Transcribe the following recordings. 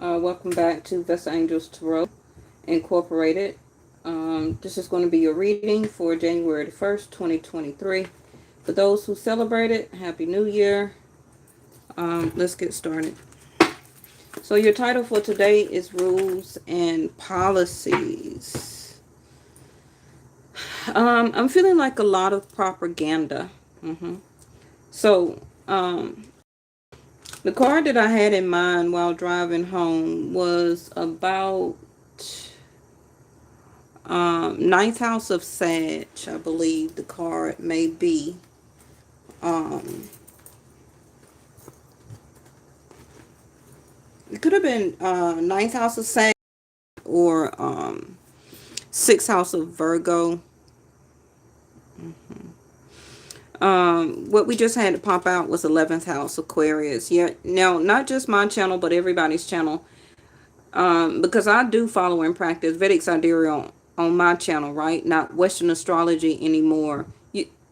Welcome back to Vesta Angels Tarot Incorporated. This is going to be your reading for January the 1st, 2023. For those who celebrate it, Happy New Year. Let's get started. So your title for today is Rules and Policies. I'm feeling like a lot of propaganda. So, the card that I had in mind while driving home was about ninth house of Sag, I believe the card may be. It could have been ninth house of Sag or sixth house of Virgo. What we just had to pop out was 11th house Aquarius. Yeah, now not just my channel, but everybody's channel. Because I do follow and practice Vedic Sidereal on my channel, right? Not Western astrology anymore.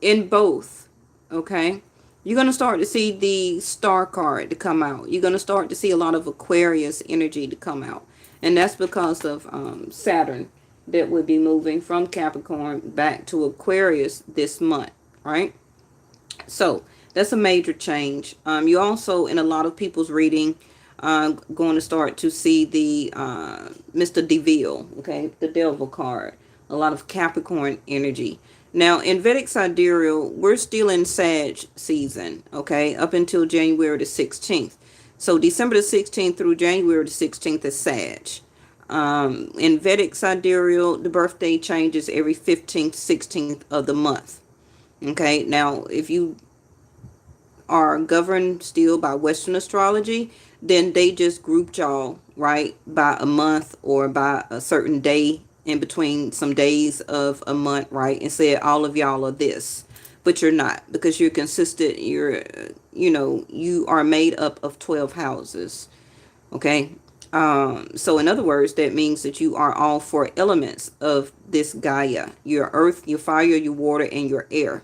In both, okay? You're going to start to see the star card to come out. You're going to start to see a lot of Aquarius energy to come out. And that's because of Saturn that would be moving from Capricorn back to Aquarius this month, right? So that's a major change. You also, in a lot of people's reading, going to start to see the Mr. DeVille, okay, the Devil card. A lot of Capricorn energy. Now, in Vedic Sidereal, we're still in Sag season, okay, up until January the 16th. So December the 16th through January the 16th is Sag. In Vedic Sidereal, the birthday changes every 15th, 16th of the month. Okay, now if you are governed still by Western astrology, then they just grouped y'all, right, by a month or by a certain day in between some days of a month, right, and said all of y'all are this. But you're not, because you're consistent. You are made up of 12 houses, okay? So in other words, that means that you are all four elements of this Gaia: your earth, your fire, your water, and your air.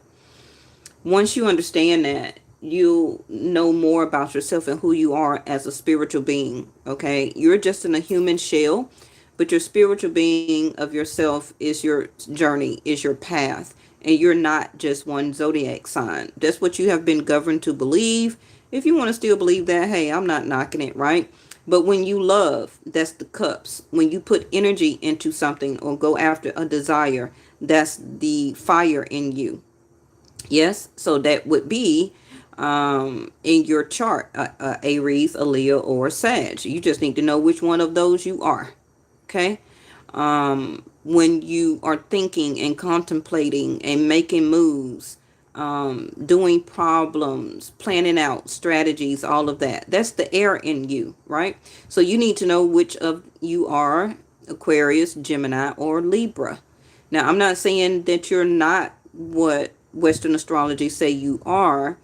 Once you understand that, you'll know more about yourself and who you are as a spiritual being, okay? You're just in a human shell, but your spiritual being of yourself is your journey, is your path, and you're not just one zodiac sign. That's what you have been governed to believe. If you want to still believe that, hey, I'm not knocking it, right? But when you love, that's the cups. When you put energy into something or go after a desire, that's the fire in you. Yes, so that would be in your chart, Aries, a Leo, or a Sag. You just need to know which one of those you are. Okay. When you are thinking and contemplating and making moves, doing problems, planning out strategies, all of that, that's the air in you, right? So you need to know which of you are Aquarius, Gemini, or Libra. Now, I'm not saying that you're not what Western astrology say you are,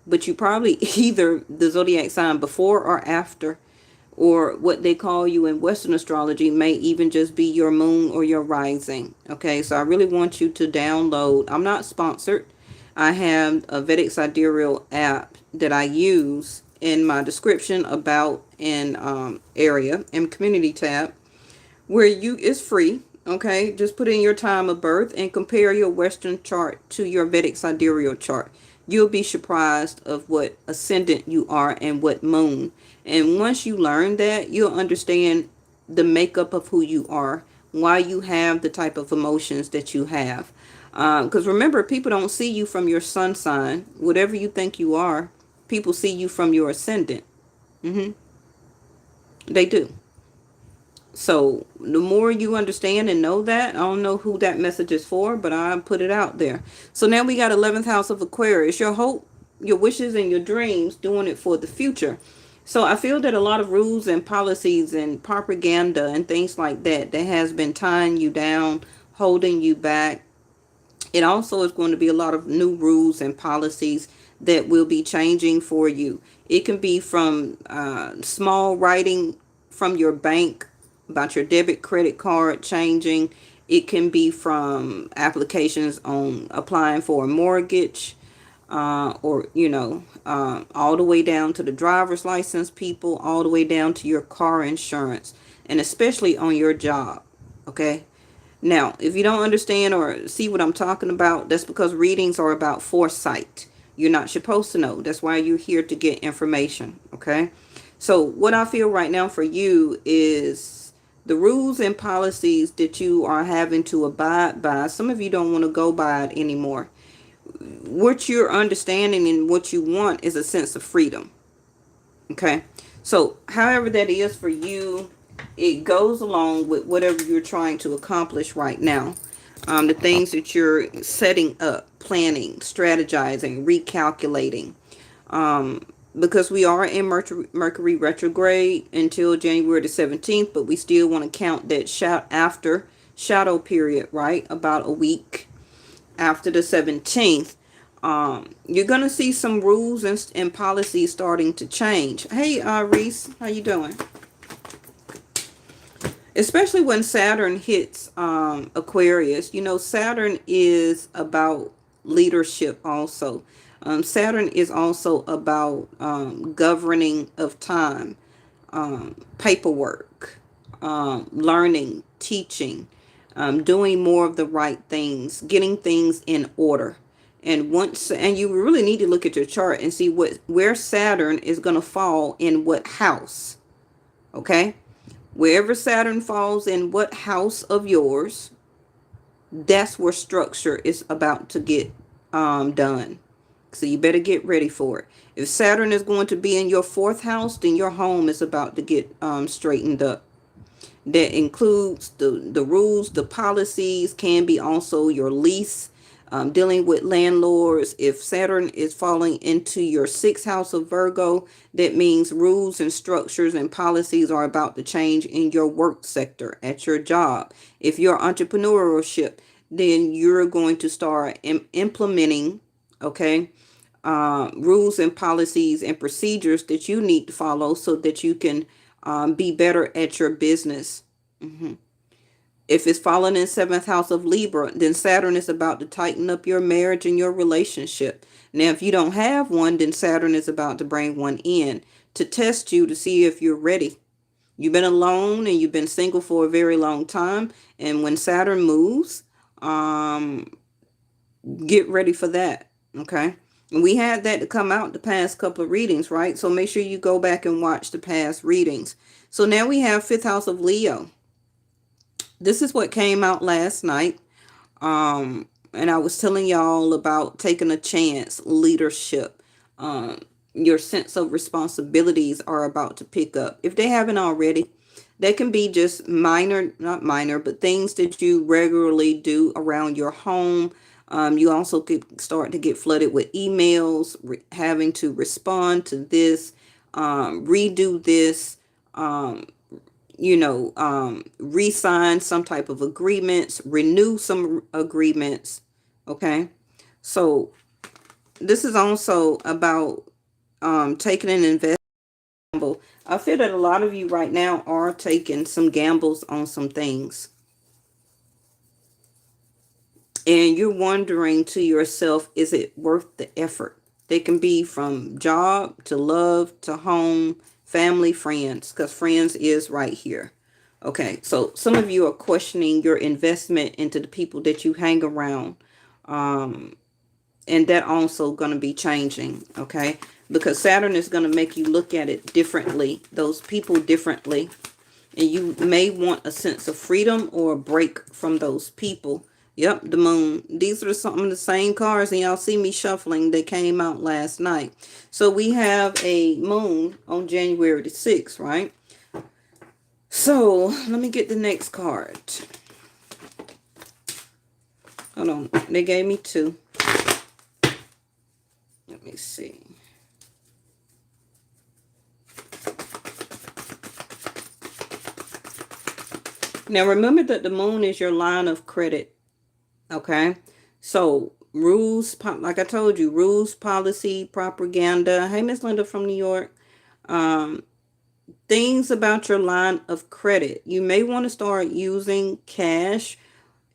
but you probably either the zodiac sign before or after, or what they call you in Western astrology may even just be your moon or your rising. Okay, so I really want you to download. I'm not sponsored. I have a Vedic Sidereal app that I use in my description about an area and community tab where it's free. Okay, just put in your time of birth and compare your Western chart to your Vedic Sidereal chart. You'll be surprised of what ascendant you are and what moon. And once you learn that, you'll understand the makeup of who you are, why you have the type of emotions that you have. Because remember, people don't see you from your sun sign. Whatever you think you are, people see you from your ascendant. They do. So the more you understand and know that, I don't know who that message is for, but I put it out there. So now we got 11th house of Aquarius, your hope, your wishes, and your dreams, doing it for the future. So I feel that a lot of rules and policies and propaganda and things like that has been tying you down, holding you back. It also is going to be a lot of new rules and policies that will be changing for you. It can be from small writing from your bank about your debit credit card changing. It can be from applications on applying for a mortgage. or all the way down to the driver's license people, all the way down to your car insurance, and especially on your job. Okay. Now, if you don't understand or see what I'm talking about, that's because readings are about foresight. You're not supposed to know. That's why you're here to get information. Okay. So what I feel right now for you is the rules and policies that you are having to abide by. Some of you don't want to go by it anymore. What you're understanding and what you want is a sense of freedom. Okay. So however that is for you, it goes along with whatever you're trying to accomplish right now. The things that you're setting up, planning, strategizing, recalculating. Because we are in Mercury retrograde until January the 17th, but we still want to count that after shadow period, right? About a week after the 17th. You're going to see some rules and policies starting to change. Hey, Reese, how you doing? Especially when Saturn hits Aquarius. Saturn is about leadership also. Saturn is also about governing of time, paperwork, learning, teaching, doing more of the right things, getting things in order. And you really need to look at your chart and see where Saturn is going to fall in what house. Okay? Wherever Saturn falls in what house of yours, that's where structure is about to get done. So you better get ready for it. If Saturn is going to be in your fourth house, then your home is about to get straightened up. That includes the rules, the policies, can be also your lease, dealing with landlords. If Saturn is falling into your sixth house of Virgo, that means rules and structures and policies are about to change in your work sector, at your job. If you're entrepreneurship, then you're going to start implementing, okay, rules and policies and procedures that you need to follow so that you can be better at your business. If it's falling in seventh house of Libra, then Saturn is about to tighten up your marriage and your relationship. Now, if you don't have one, then Saturn is about to bring one in to test you to see if you're ready. You've been alone and you've been single for a very long time. And when Saturn moves, get ready for that. Okay. And we had that to come out the past couple of readings, right? So make sure you go back and watch the past readings. So now we have fifth house of Leo. This is what came out last night. And I was telling y'all about taking a chance, leadership. Your sense of responsibilities are about to pick up. If they haven't already, they can be just not minor, but things that you regularly do around your home. You also could start to get flooded with emails, having to respond to this, redo this, re-sign some type of agreements, renew some agreements. Okay. So this is also about taking an investment. I feel that a lot of you right now are taking some gambles on some things. And you're wondering to yourself, is it worth the effort? They can be from job to love to home, family, friends, because friends is right here. Okay, so some of you are questioning your investment into the people that you hang around. And that also going to be changing, okay? Because Saturn is going to make you look at it differently, those people differently. And you may want a sense of freedom or a break from those people. Yep, the moon. These are some of the same cards, and y'all see me shuffling. They came out last night. So we have a moon on January the 6th, right? So let me get the next card. Hold on. They gave me two. Let me see. Now remember that the moon is your line of credit. Okay. So rules, like I told you, rules, policy, propaganda. Hey, Miss Linda from New York. Things about your line of credit. You may want to start using cash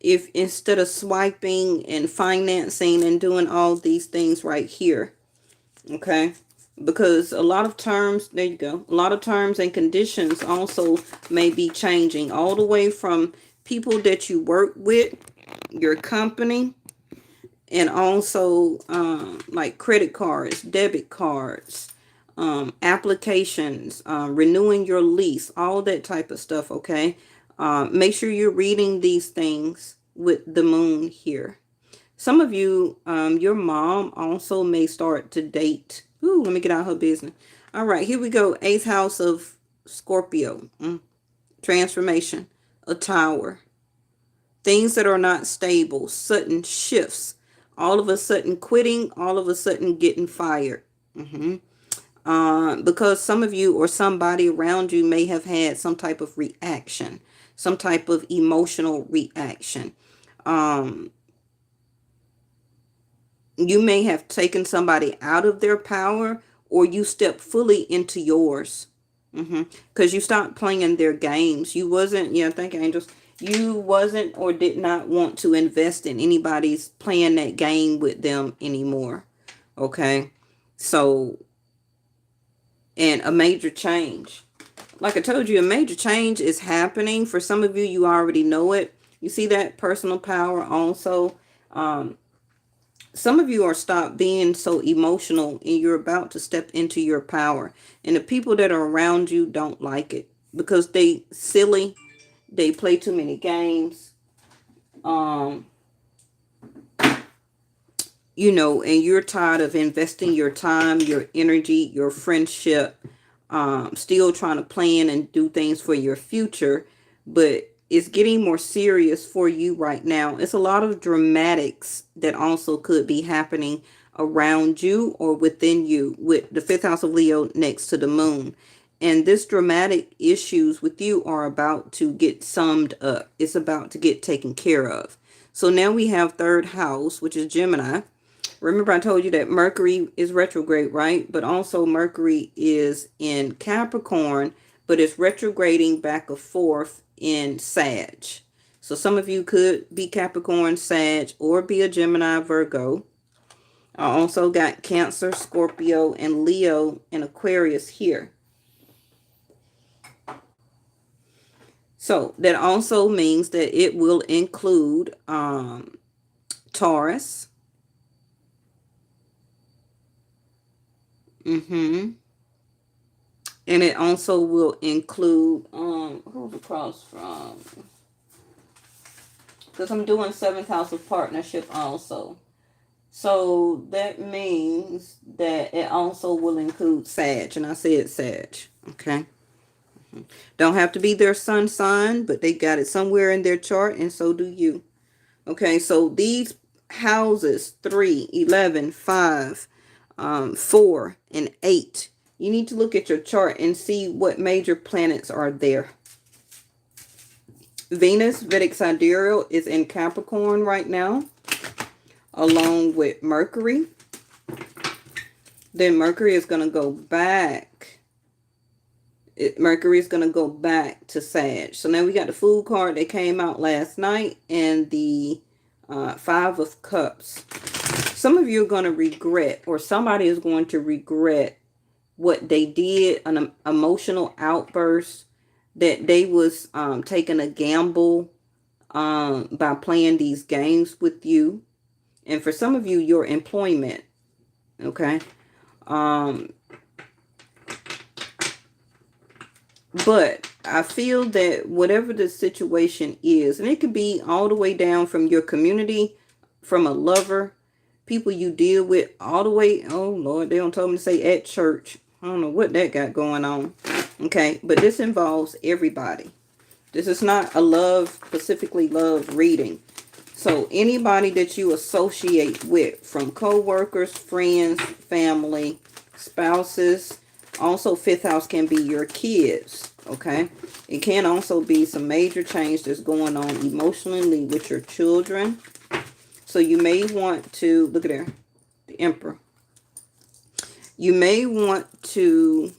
if instead of swiping and financing and doing all these things right here, okay? Because a lot of terms, there you go, a lot of terms and conditions also may be changing, all the way from people that you work with, your company, and also like credit cards, debit cards, applications, renewing your lease, all that type of stuff, okay? Make sure you're reading these things with the moon here. Some of you, your mom also may start to date. Ooh, let me get out her business. All right, here we go. 8th house of Scorpio. Transformation. A tower. Things that are not stable. Sudden shifts. All of a sudden quitting. All of a sudden getting fired. Because some of you or somebody around you may have had some type of reaction. Some type of emotional reaction. You may have taken somebody out of their power, or you step fully into yours. Because you stopped playing their games. You wasn't, yeah, thank you, angels. You wasn't or did not want to invest in anybody's playing that game with them anymore. Okay. So, and a major change. Like I told you, a major change is happening. For some of you, you already know it. You see that personal power also. Some of you are stopped being so emotional, and you're about to step into your power. And the people that are around you don't like it because they silly. They play too many games. You know, and you're tired of investing your time, your energy, your friendship, still trying to plan and do things for your future, but it's getting more serious for you right now. It's a lot of dramatics that also could be happening around you or within you, with the 5th house of Leo next to the moon. And this dramatic issues with you are about to get summed up. It's about to get taken care of. So now we have 3rd house, which is Gemini. Remember I told you that Mercury is retrograde, right? But also Mercury is in Capricorn, but it's retrograding back and forth in Sag. So some of you could be Capricorn, Sag, or be a Gemini, Virgo. I also got Cancer, Scorpio, and Leo and Aquarius here. So that also means that it will include Taurus. And it also will include who's across from, because I'm doing 7th house of partnership also. So that means that it also will include Sag, and I said Sag, okay? Don't have to be their sun sign, but they got it somewhere in their chart, and so do you. Okay, so these houses, 3, 11, 5, 4, and 8, you need to look at your chart and see what major planets are there. Venus, Vedic Sidereal, is in Capricorn right now, along with Mercury. Then Mercury is going to go back. Mercury is going to go back to Sag. So now we got the Fool card that came out last night, and the 5 of Cups. Some of you are going to regret, or somebody is going to regret what they did, an emotional outburst, that they was taking a gamble by playing these games with you. And for some of you, your employment, okay? But I feel that whatever the situation is, and it could be all the way down from your community, from a lover, people you deal with, all the way, oh Lord, they don't tell me to say at church. I don't know what that got going on. Okay, but this involves everybody. This is not a love, specifically love reading. So anybody that you associate with, from co-workers, friends, family, spouses. Also, 5th house can be your kids, okay? It can also be some major change that's going on emotionally with your children. So you may want to, look at there, the Emperor. You may want to,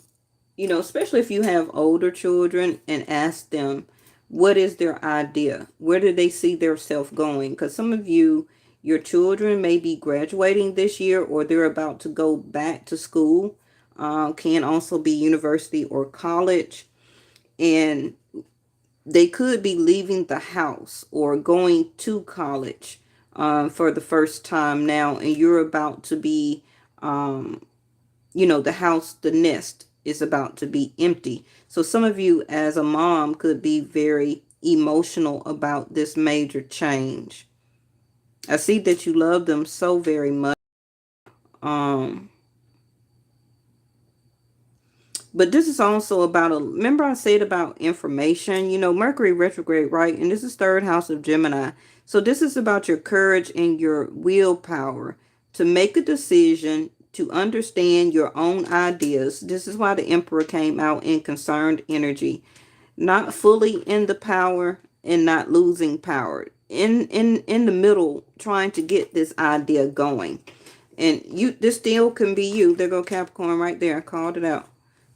you know, especially if you have older children, and ask them What is their idea? Where do they see their self going? Because some of you, your children may be graduating this year, or they're about to go back to school. Can also be university or college. And they could be leaving the house or going to college for the first time now. And you're about to be, the house, the nest is about to be empty. So some of you as a mom could be very emotional about this major change. I see that you love them so very much. But this is also about remember I said about information, Mercury retrograde, right? And this is third house of Gemini. So this is about your courage and your willpower to make a decision, to understand your own ideas. This is why the Emperor came out in concerned energy, not fully in the power and not losing power. In the middle, trying to get this idea going. And this still can be you. There go Capricorn right there. I called it out.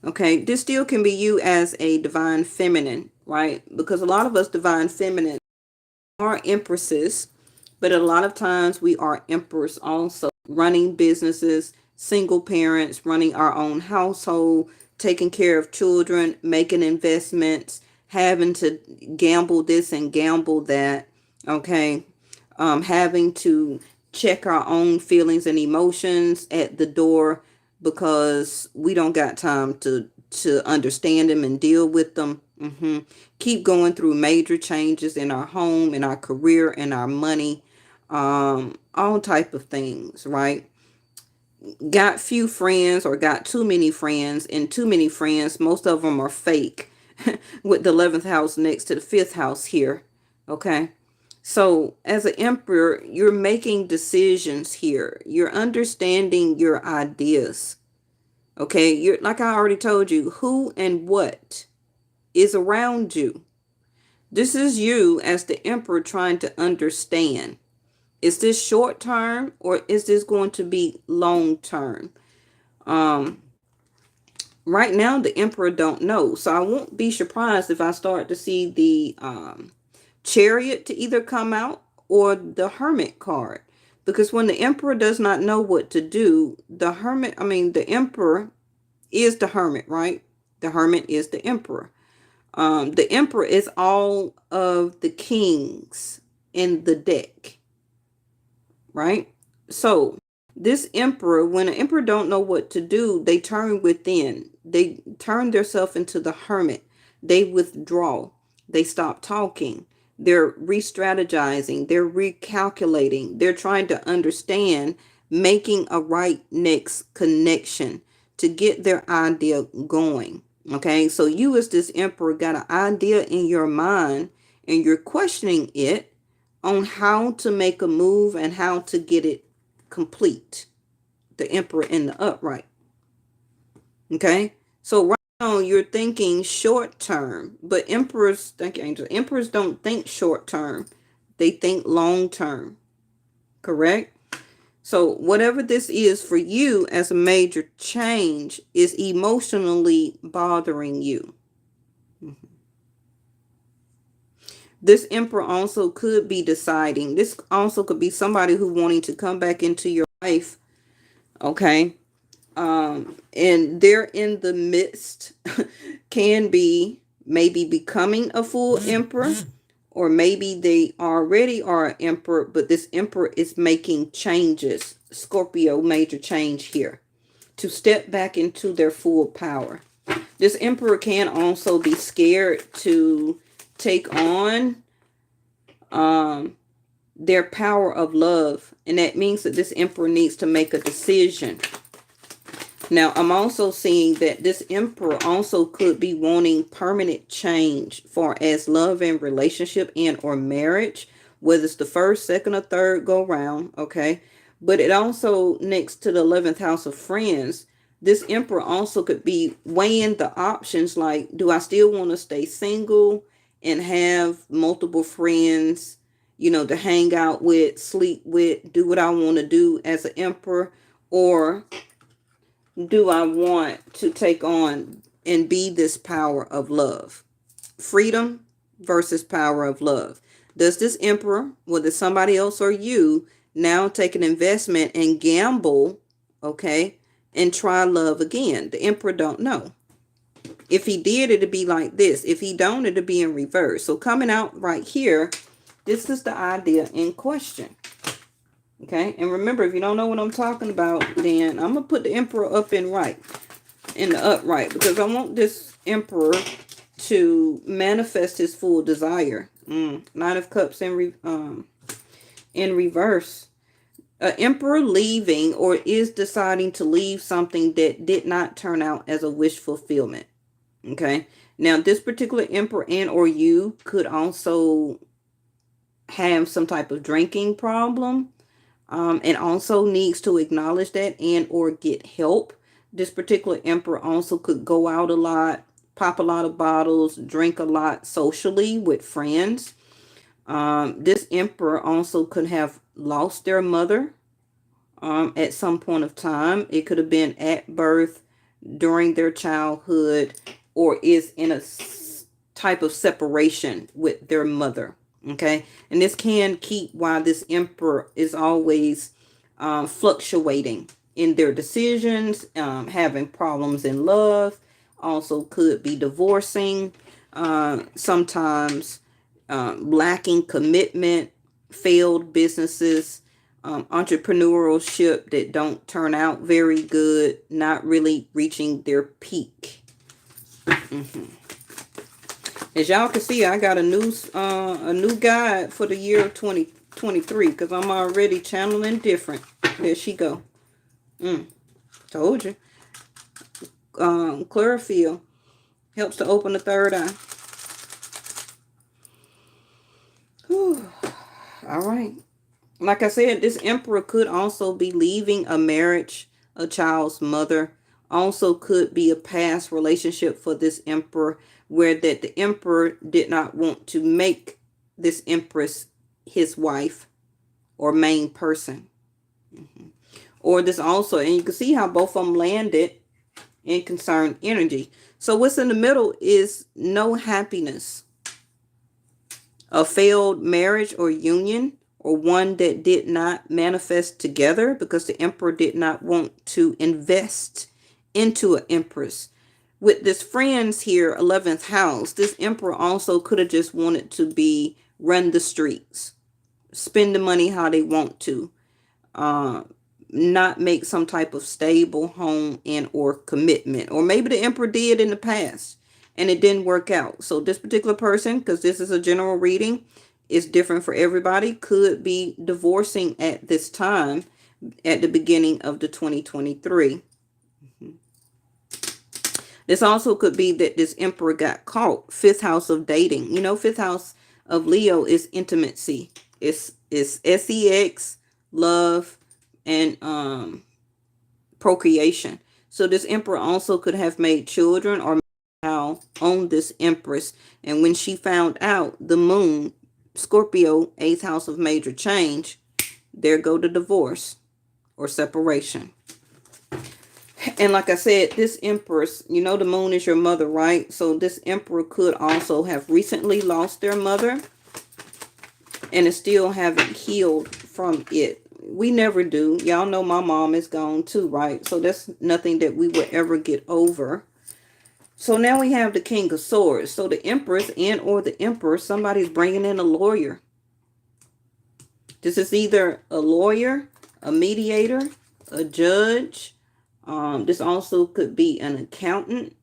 Okay, this still can be you as a divine feminine, right? Because a lot of us divine feminine are empresses, but a lot of times we are emperors also, running businesses, single parents, running our own household, taking care of children, making investments, having to gamble this and gamble that, okay? Having to check our own feelings and emotions at the door because we don't got time to understand them and deal with them. Keep going through major changes in our home, in our career, in our money, all type of things, right? Got few friends or got too many friends, and too many friends, most of them are fake with the 11th house next to the 5th house here, okay? So as an emperor, you're making decisions here. You're understanding your ideas. Okay, you're like I already told you, who and what is around you. This is you as the emperor trying to understand. Is this short term or is this going to be long term? Right now, the emperor don't know. So I won't be surprised if I start to see the chariot to either come out or the hermit card. Because when the emperor does not know what to do, the emperor is the hermit, right? The hermit is the emperor. The emperor is all of the kings in the deck, right? So this emperor, when an emperor don't know what to do, they turn within. They turn themselves into the hermit. They withdraw. They stop talking. They're re-strategizing. They're recalculating. They're trying to understand, making a right next connection to get their idea going. Okay, so you as this emperor got an idea in your mind and you're questioning it on how to make a move and how to get it complete. The emperor in the upright. Okay, so right now you're thinking short term, but emperors, thank you, angels, emperors don't think short term. They think long term. Correct? So whatever this is for you as a major change is emotionally bothering you. This emperor also could be deciding. This also could be somebody who wanting to come back into your life. Okay. And they're in the midst, can be maybe becoming a full emperor, or maybe they already are an emperor, but this emperor is making changes. Scorpio, major change here to step back into their full power. This emperor can also be scared to take on their power of love. And that means that this emperor needs to make a decision. Now, I'm also seeing that this emperor also could be wanting permanent change for as love and relationship and or marriage, whether it's the first, second, or third go round, okay? But it also, next to the 11th house of friends, this emperor also could be weighing the options like, do I still want to stay single and have multiple friends, to hang out with, sleep with, do what I want to do as an emperor, or do I want to take on and be this power of love? Freedom, versus power of love. Does this emperor, whether somebody else or you, now take an investment and gamble, okay, and try love again? The emperor don't know. If he did, it'd be like this. If he don't, it'd be in reverse. So coming out right here, this is the idea in question. Okay, and remember, if you don't know what I'm talking about, then I'm gonna put the emperor up and right, in the upright, because I want this emperor to manifest his full desire. Nine of Cups in reverse. An emperor leaving or is deciding to leave something that did not turn out as a wish fulfillment. Okay, now this particular emperor and or you could also have some type of drinking problem, and also needs to acknowledge that and or get help. This particular emperor also could go out a lot, pop a lot of bottles, drink a lot socially with friends. This emperor also could have lost their mother at some point of time. It could have been at birth, during their childhood, or is in a type of separation with their mother. Okay, and this can keep why this emperor is always fluctuating in their decisions, having problems in love, also could be divorcing, sometimes lacking commitment, failed businesses, entrepreneurship that don't turn out very good, not really reaching their peak. As y'all can see, I got a new guide for the year of 2023 because I'm already channeling different. There she go. Told you. Chlorophyll helps to open the third eye. Whew. All right. Like I said, this emperor could also be leaving a marriage, a child's mother. Also could be a past relationship for this emperor, where that the emperor did not want to make this empress his wife or main person. Or this also, and you can see how both of them landed in concerned energy. So what's in the middle is no happiness, a failed marriage or union, or one that did not manifest together because the emperor did not want to invest into an empress. With this friends here, 11th house, this emperor also could have just wanted to be run the streets, spend the money how they want to, not make some type of stable home and or commitment. Or maybe the emperor did in the past and it didn't work out. So this particular person, because this is a general reading, is different for everybody, could be divorcing at this time at the beginning of the 2023. This also could be that this emperor got caught. 5th house of dating. You know, 5th house of Leo is intimacy. It's sex, love, and procreation. So this emperor also could have made children or on this empress. And when she found out, the moon, Scorpio, 8th house of major change, there go the divorce or separation. And like I said, this empress, you know, the moon is your mother, right? So this emperor could also have recently lost their mother and is still haven't healed from it. We never do. Y'all know my mom is gone too, right? So that's nothing that we would ever get over. So now we have the King of Swords. So the empress and or the emperor, somebody's bringing in a lawyer. This is either a lawyer, a mediator, a judge. This also could be an accountant.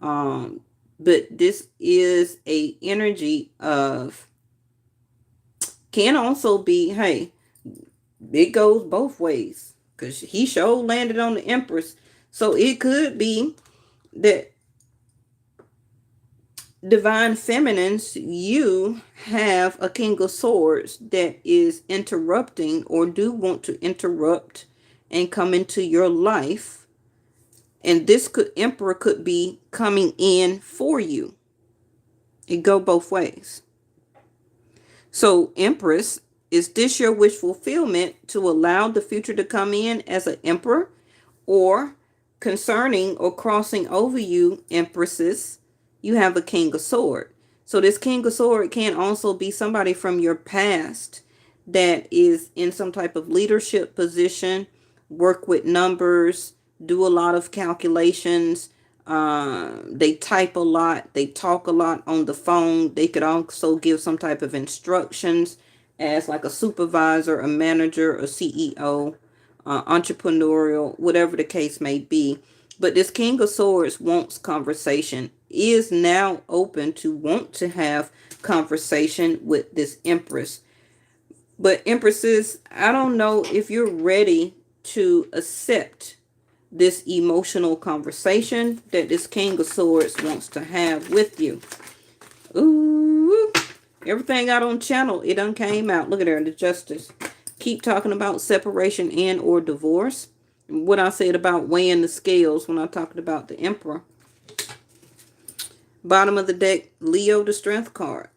But this is a energy of, can also be, hey, it goes both ways. Because he sure landed on the empress. So it could be that divine feminines, you have a King of Swords that is interrupting or do want to interrupt and come into your life. And this emperor could be coming in for you. It go both ways. So empress, is this your wish fulfillment to allow the future to come in as an emperor? Or concerning or crossing over you, empresses, you have a King of Swords. So this King of Swords can also be somebody from your past that is in some type of leadership position, work with numbers, do a lot of calculations. They type a lot. They talk a lot on the phone. They could also give some type of instructions as like a supervisor, a manager, a CEO, entrepreneurial, whatever the case may be. But this King of Swords wants conversation, is now open to want to have conversation with this Empress. But Empresses, I don't know if you're ready to accept this emotional conversation that this King of Swords wants to have with you. Ooh, everything out on channel, it done came out. Look at there, the Justice. Keep talking about separation and or divorce. What I said about weighing the scales when I talked about the Emperor. Bottom of the deck, Leo, the Strength card.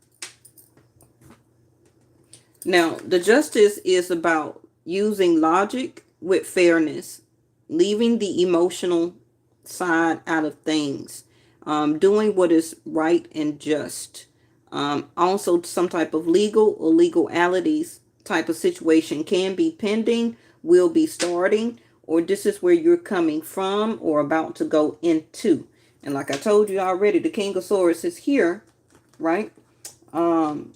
Now, the Justice is about using logic with fairness, leaving the emotional side out of things, doing what is right and just. Also, some type of legal or legalities type of situation can be pending, will be starting, or this is where you're coming from or about to go into. And like I told you already, the King of Swords is here, right? King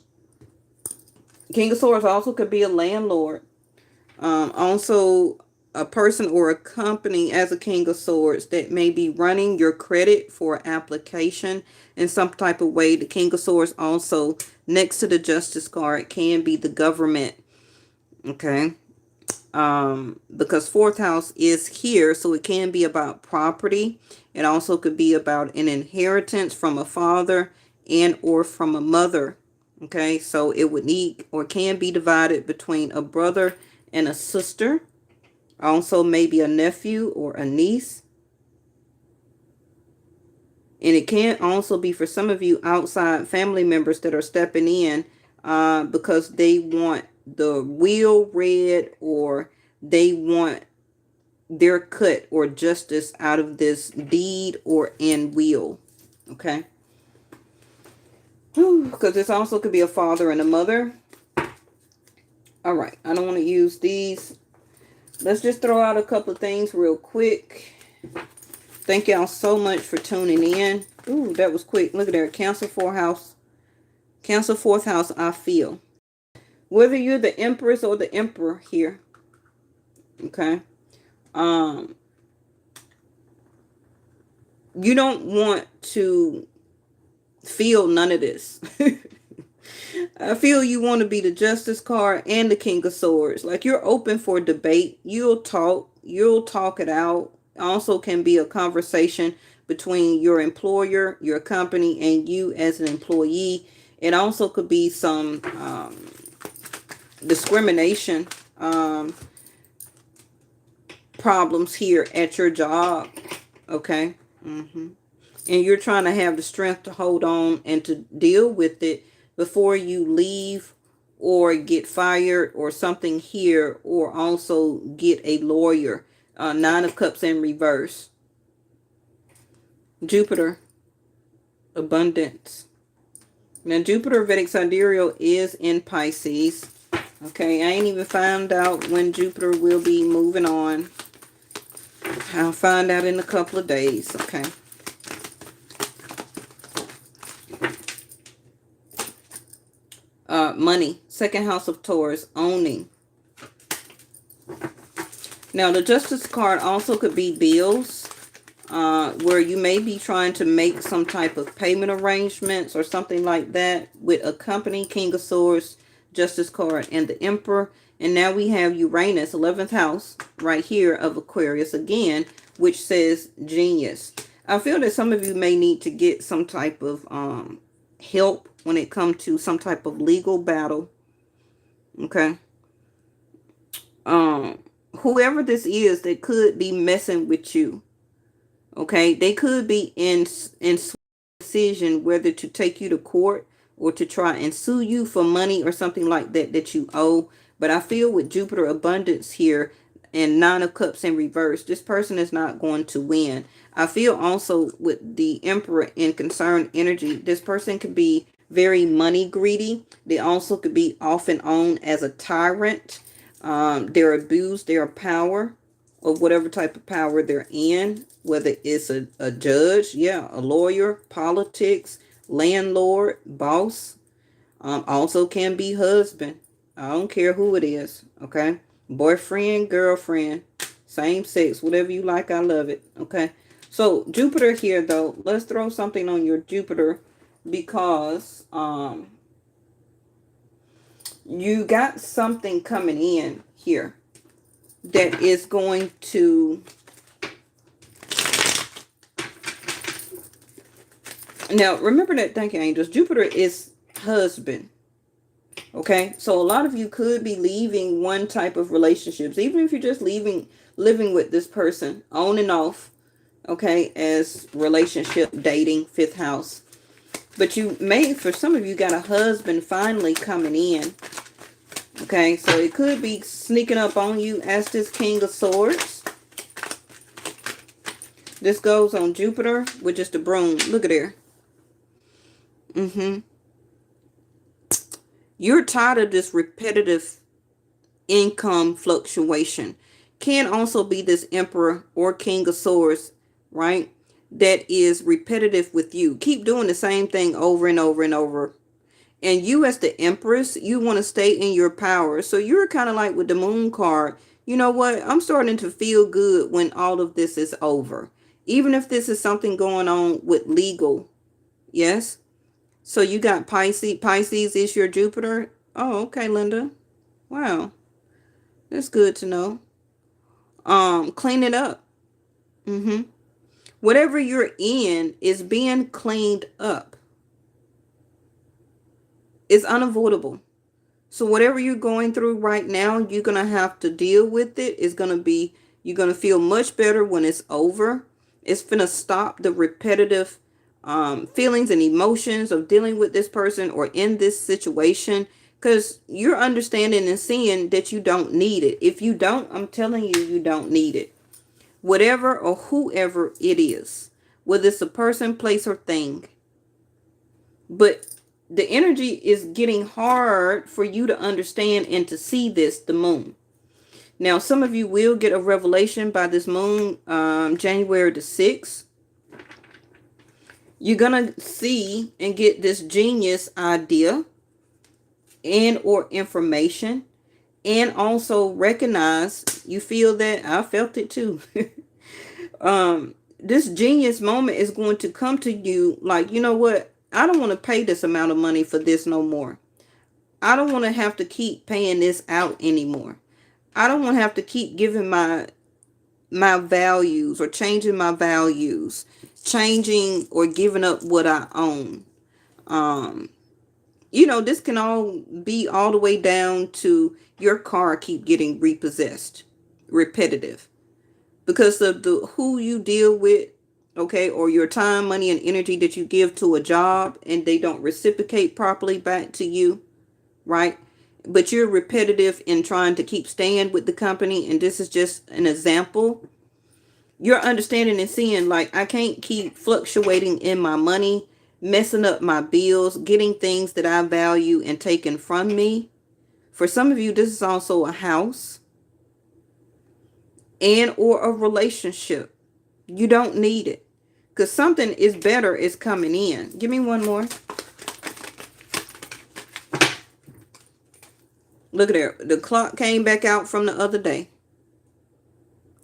of Swords also could be a landlord. Also, a person or a company as a King of Swords that may be running your credit for application in some type of way. The King of Swords also, next to the Justice card, can be the government. Okay. Because fourth house is here, so it can be about property. It also could be about an inheritance from a father and or from a mother. Okay, so it would need or can be divided between a brother and a sister. Also maybe a nephew or a niece. And it can also be for some of you outside family members that are stepping in because they want the will read or they want their cut or justice out of this deed or in will. Okay. Because this also could be a father and a mother. All right. I don't want to use these. Let's just throw out a couple of things real quick. Thank y'all so much for tuning in. Ooh, that was quick. Look at there. Cancer 4th house. Cancer 4th house, I feel. Whether you're the Empress or the Emperor here. Okay. You don't want to feel none of this. I feel you want to be the Justice card and the King of Swords. Like you're open for debate. You'll talk it out. Also can be a conversation between your employer, your company, and you as an employee. It also could be some discrimination problems here at your job. Okay. And you're trying to have the strength to hold on and to deal with it before you leave or get fired or something here, or also get a lawyer. 9 of Cups in reverse. Jupiter, abundance. Now Jupiter Vedic Sidereal is in Pisces. Okay, I ain't even found out when Jupiter will be moving on. I'll find out in a couple of days. Okay. Money, 2nd house of Taurus, owning. Now the Justice card also could be bills, where you may be trying to make some type of payment arrangements or something like that with a company. King of Swords, Justice card, and the Emperor. And now we have Uranus, 11th house, right here of Aquarius again, which says genius. I feel that some of you may need to get some type of help when it comes to some type of legal battle. Okay. Whoever this is that could be messing with you. Okay. They could be in decision whether to take you to court or to try and sue you for money or something like that that you owe. But I feel with Jupiter abundance here and 9 of Cups in reverse, this person is not going to win. I feel also with the Emperor in concerned energy, this person could be very money greedy. They also could be often owned as a tyrant. They're abused their power, of whatever type of power they're in, whether it's a judge, yeah, a lawyer, politics, landlord, boss. Also can be husband. I don't care who it is, okay? Boyfriend, girlfriend, same sex, whatever you like, I love it, okay? So Jupiter here, though, let's throw something on your Jupiter because you got something coming in here that is going to... Now, remember that, thank you, angels. Jupiter is husband. Okay, so a lot of you could be leaving one type of relationships, even if you're just living with this person on and off, okay, as relationship, dating, fifth house. But you may, for some of you, got a husband finally coming in. Okay, so it could be sneaking up on you as this King of Swords. This goes on Jupiter with just a broom. Look at there. You're tired of this repetitive income fluctuation. Can also be this Emperor or King of Swords, right? That is repetitive with you. Keep doing the same thing over and over and over. And you as the Empress, you want to stay in your power. So you're kind of like with the Moon card. You know what? I'm starting to feel good when all of this is over. Even if this is something going on with legal. Yes? So you got Pisces. Pisces is your Jupiter. Oh, okay, Linda. Wow. That's good to know. Clean it up. Whatever you're in is being cleaned up. It's unavoidable. So whatever you're going through right now, you're going to have to deal with it. It's going to be, you're going to feel much better when it's over. It's going to stop the repetitive feelings and emotions of dealing with this person or in this situation, because you're understanding and seeing that you don't need it. If you don't, I'm telling you, you don't need it. Whatever or whoever it is, whether it's a person, place, or thing. But the energy is getting hard for you to understand and to see this, the moon. Now, some of you will get a revelation by this moon, January the 6th. You're going to see and get this genius idea and or information, and also recognize, you feel that, I felt it too. This genius moment is going to come to you like, you know what? I don't want to pay this amount of money for this no more. I don't want to have to keep paying this out anymore. I don't want to have to keep giving my values or changing my values, changing or giving up what I own. You know, this can all be all the way down to your car keep getting repossessed, repetitive, because of the who you deal with, okay, or your time, money, and energy that you give to a job and they don't reciprocate properly back to you, right? But you're repetitive in trying to keep staying with the company, and this is just an example. You're understanding and seeing, like, I can't keep fluctuating in my money, messing up my bills, getting things that I value and taken from me. For some of you, this is also a house and or a relationship. You don't need it, because something is better is coming in. Give me one more. Look at there. The clock came back out from the other day.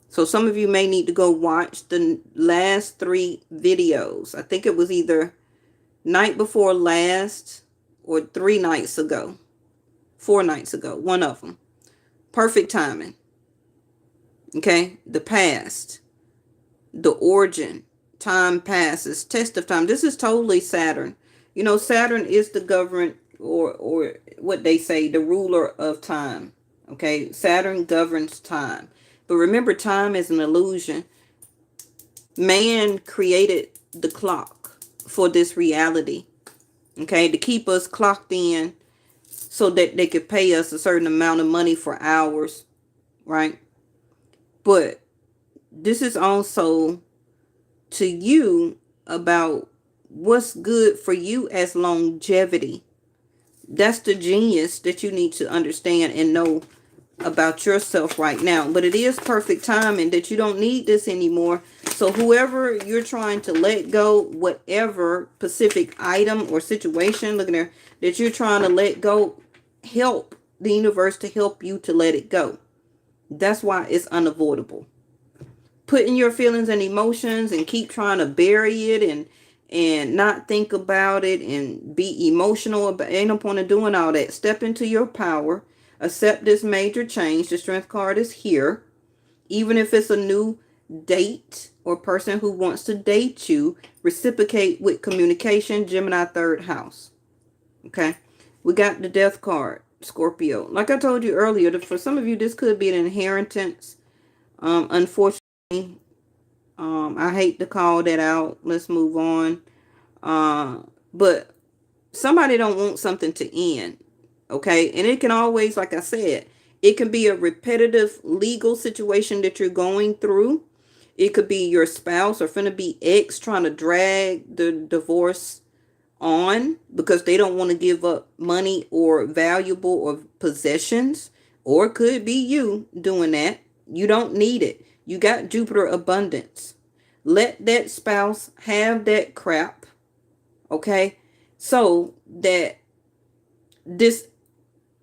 So some of you may need to go watch the last 3 videos. I think it was either night before last or 3 nights ago. 4 nights ago. One of them. Perfect timing. Okay. The past. The origin. Time passes. Test of time. This is totally Saturn. You know, Saturn is the government, or what they say, the ruler of time. Okay. Saturn governs time. But remember, time is an illusion. Man created the clock for this reality. Okay. To keep us clocked in so that they could pay us a certain amount of money for hours. Right. But this is also to you about what's good for you as longevity. That's the genius that you need to understand and know about yourself right now. But it is perfect timing that you don't need this anymore. So whoever you're trying to let go, whatever specific item or situation, look at there, that you're trying to let go, help the universe to help you to let it go. That's why it's unavoidable. Putting your feelings and emotions and keep trying to bury it and not think about it and be emotional about, ain't no point of doing all that. Step into your power. Accept this major change. The strength card is here. Even if it's a new date or person who wants to date you, reciprocate with communication. Gemini, third house. Okay. We got the death card, Scorpio. Like I told you earlier, for some of you, this could be an inheritance. Unfortunately, I hate to call that out. Let's move on. But somebody don't want something to end. Okay. And it can always, like I said, it can be a repetitive legal situation that you're going through. It could be your spouse or finna be ex trying to drag the divorce on because they don't want to give up money or valuable or possessions. Or it could be you doing that. You don't need it. You got Jupiter abundance. Let that spouse have that crap. Okay. So that this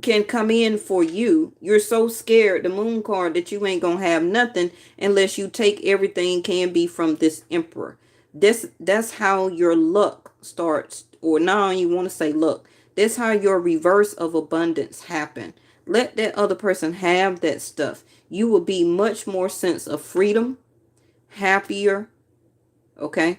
can come in for you. You're so scared, the moon card, that you ain't gonna have nothing unless you take everything can be from this emperor. That's how your luck starts, or now you want to say luck. That's how your reverse of abundance happen. Let that other person have that stuff. You will be much more sense of freedom, happier, okay?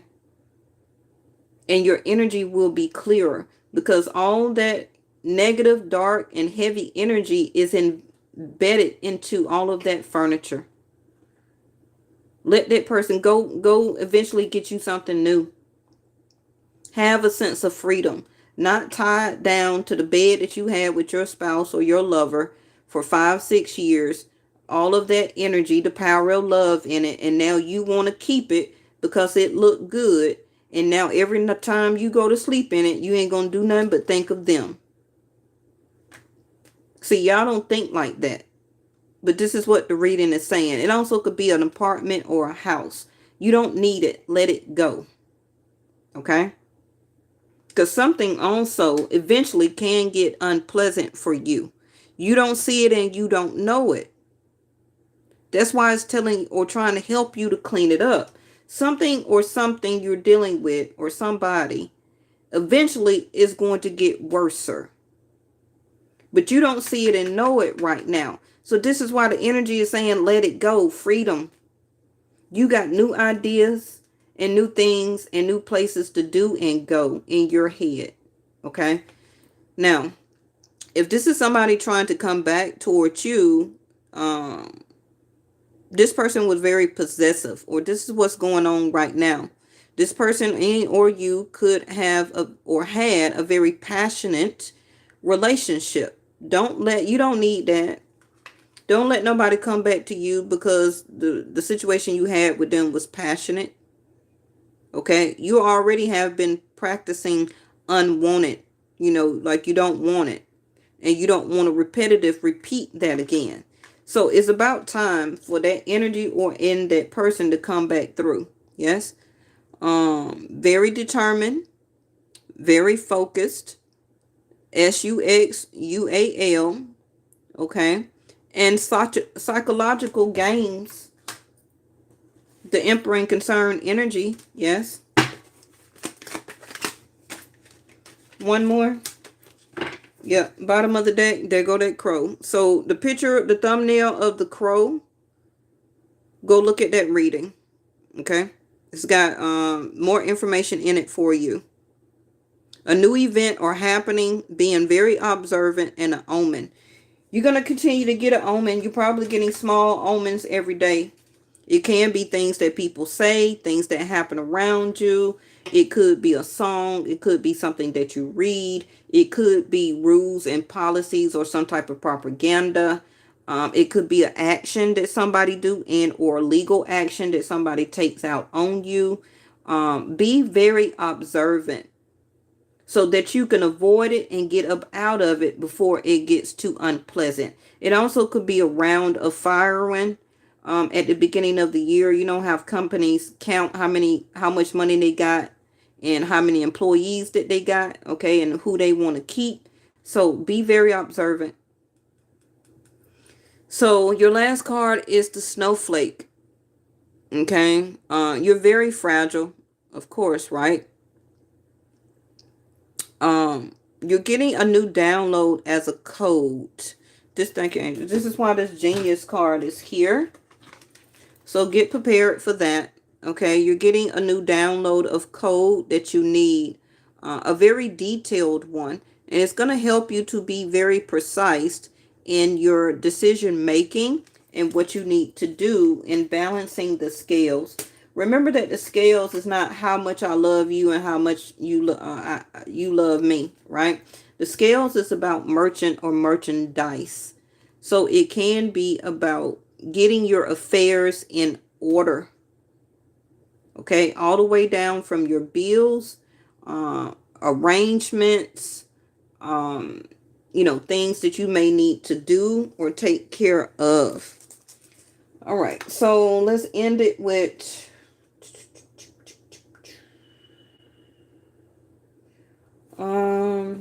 And your energy will be clearer because all that negative, dark, and heavy energy is embedded into all of that furniture. Let that person go eventually get you something new. Have a sense of freedom, not tied down to the bed that you had with your spouse or your lover for 5-6 years. All of that energy, the power of love in it, and now you want to keep it because it looked good. And now every time you go to sleep in it, you ain't gonna do nothing but think of them. See, y'all don't think like that. But this is what the reading is saying. It also could be an apartment or a house. You don't need it. Let it go. Okay? Because something also eventually can get unpleasant for you. You don't see it and you don't know it. That's why it's telling or trying to help you to clean it up. Something you're dealing with or somebody eventually is going to get worser. But you don't see it and know it right now. So this is why the energy is saying let it go. Freedom. You got new ideas and new things and new places to do and go in your head. Okay? Now, if this is somebody trying to come back towards you, this person was very possessive, or this is what's going on right now. This person or you could have or had a very passionate relationship. You don't need that. Don't let nobody come back to you because the situation you had with them was passionate. Okay? You already have been practicing unwanted, like you don't want it. And you don't want to repeat that again. So it's about time for that energy or in that person to come back through. Yes? Very determined, very focused, SUCUICIDAL, okay? And psychological games, the Emperor and concerned energy, yes? One more. Yeah, bottom of the deck, there go that crow. So the picture, the thumbnail of the crow, go look at that reading, okay? It's got more information in it for you. A new event or happening, being very observant, and an omen. You're going to continue to get an omen. You're probably getting small omens every day. It can be things that people say, things that happen around you. It could be a song. It could be something that you read. It could be rules and policies or some type of propaganda. It could be an action that somebody do or legal action that somebody takes out on you. Be very observant so that you can avoid it and get up out of it before it gets too unpleasant. It also could be a round of firing at the beginning of the year. You know how companies count how much money they got and how many employees that they got, okay, and who they want to keep. So be very observant. So your last card is the snowflake. Okay. You're very fragile, of course, right? You're getting a new download as a code. Thank you, Angel. This is why this genius card is here. So get prepared for that. Okay, you're getting a new download of code that you need, a very detailed one, and it's going to help you to be very precise in your decision making and what you need to do in balancing the scales. Remember that the scales is not how much I love you and how much you love me, right? The scales is about merchant or merchandise. So it can be about getting your affairs in order. Okay, all the way down from your bills, arrangements, things that you may need to do or take care of. All right, so let's end it with let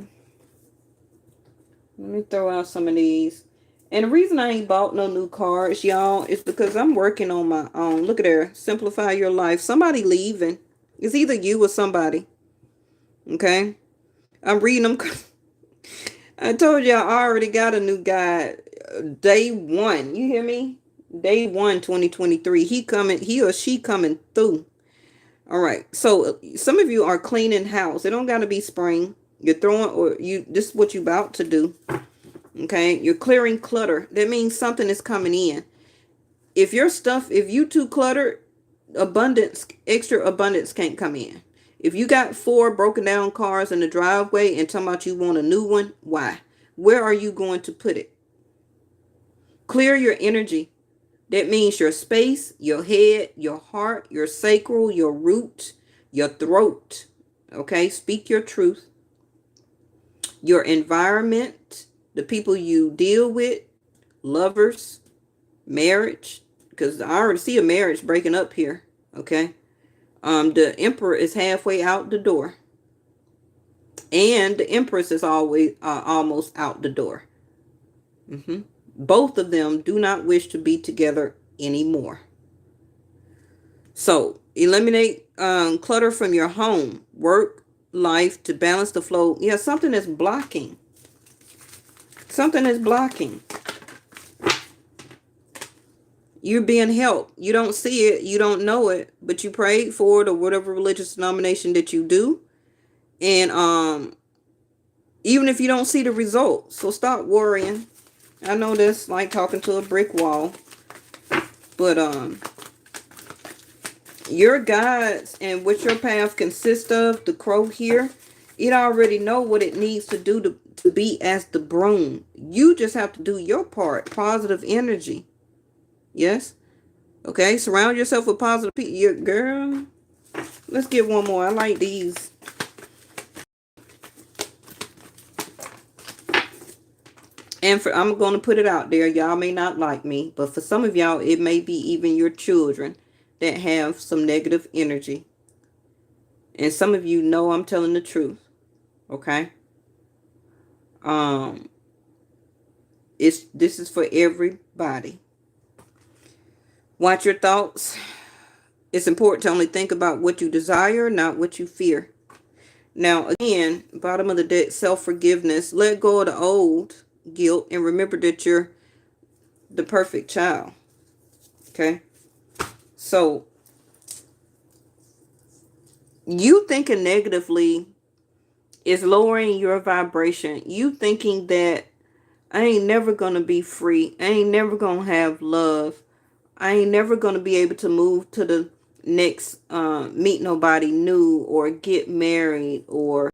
me throw out some of these. And the reason I ain't bought no new cards, y'all, is because I'm working on my own. Look at there. Simplify your life. Somebody leaving. It's either you or somebody. Okay? I'm reading them. I told y'all I already got a new guy. Day 1. You hear me? Day 1, 2023. He or she coming through. All right. So some of you are cleaning house. It don't got to be spring. You're this is what you about to do. Okay, you're clearing clutter. That means something is coming in. If you too cluttered, extra abundance can't come in. If you got 4 broken down cars in the driveway and talking about you want a new one, why? Where are you going to put it? Clear your energy. That means your space, your head, your heart, your sacral, your root, your throat. Okay, speak your truth. Your environment, the people you deal with, lovers, marriage, because I already see a marriage breaking up here. Okay. The Emperor is halfway out the door. And the Empress is always almost out the door. Both of them do not wish to be together anymore. So eliminate clutter from your home, work, life to balance the flow. Yeah, something is blocking. Something is blocking. You're being helped. You don't see it. You don't know it. But you prayed for it or whatever religious denomination that you do. And even if you don't see the results. So stop worrying. I know that's like talking to a brick wall. But your guides and what your path consists of, the crow here, it already know what it needs to do to be as the broom. You just have to do your part. Positive energy. Yes? Okay, surround yourself with positive people. Girl, let's get one more. I like these. And I'm going to put it out there. Y'all may not like me, but for some of y'all, it may be even your children that have some negative energy. And some of you know I'm telling the truth. Okay? This is for everybody. Watch your thoughts. It's important to only think about what you desire, not what you fear. Now, again, bottom of the deck, self-forgiveness. Let go of the old guilt and remember that you're the perfect child. Okay? So, you thinking negatively is lowering your vibration. You thinking that I ain't never going to be free. I ain't never going to have love. I ain't never going to be able to move to the next, meet nobody new or get married or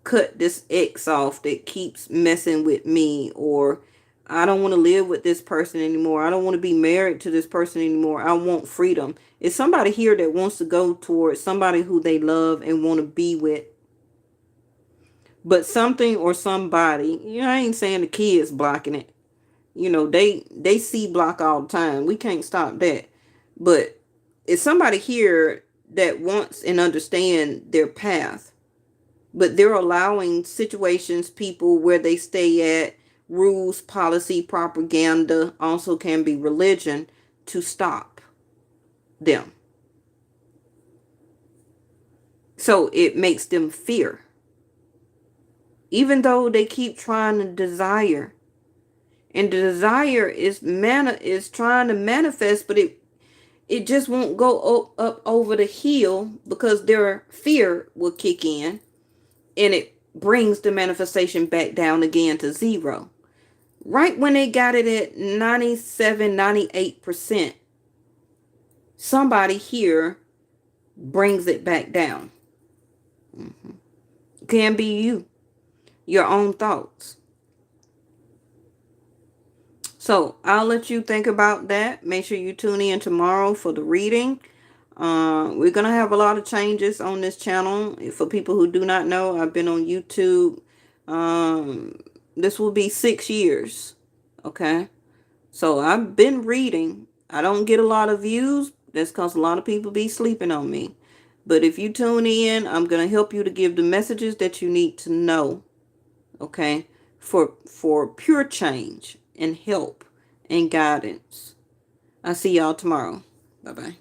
cut this ex off that keeps messing with me or I don't want to live with this person anymore. I don't want to be married to this person anymore. I want freedom. Is somebody here that wants to go towards somebody who they love and want to be with? But something or somebody, I ain't saying the kids blocking it. They see block all the time. We can't stop that. But it's somebody here that wants and understand their path, but they're allowing situations, people where they stay at, rules, policy, propaganda, also can be religion, to stop them. So it makes them fear. Even though they keep trying to desire. And the desire is trying to manifest, but it just won't go up over the hill because their fear will kick in, and it brings the manifestation back down again to zero. Right when they got it at 97, 98%, somebody here brings it back down. Can be you, your own thoughts. So I'll let you think about that. Make sure you tune in tomorrow for the reading. We're going to have a lot of changes on this channel. For people who do not know, I've been on YouTube. This will be 6 years. Okay. So I've been reading. I don't get a lot of views. That's because a lot of people be sleeping on me. But if you tune in, I'm going to help you to give the messages that you need to know. Okay. For pure change and help and guidance. I'll see y'all tomorrow. Bye-bye.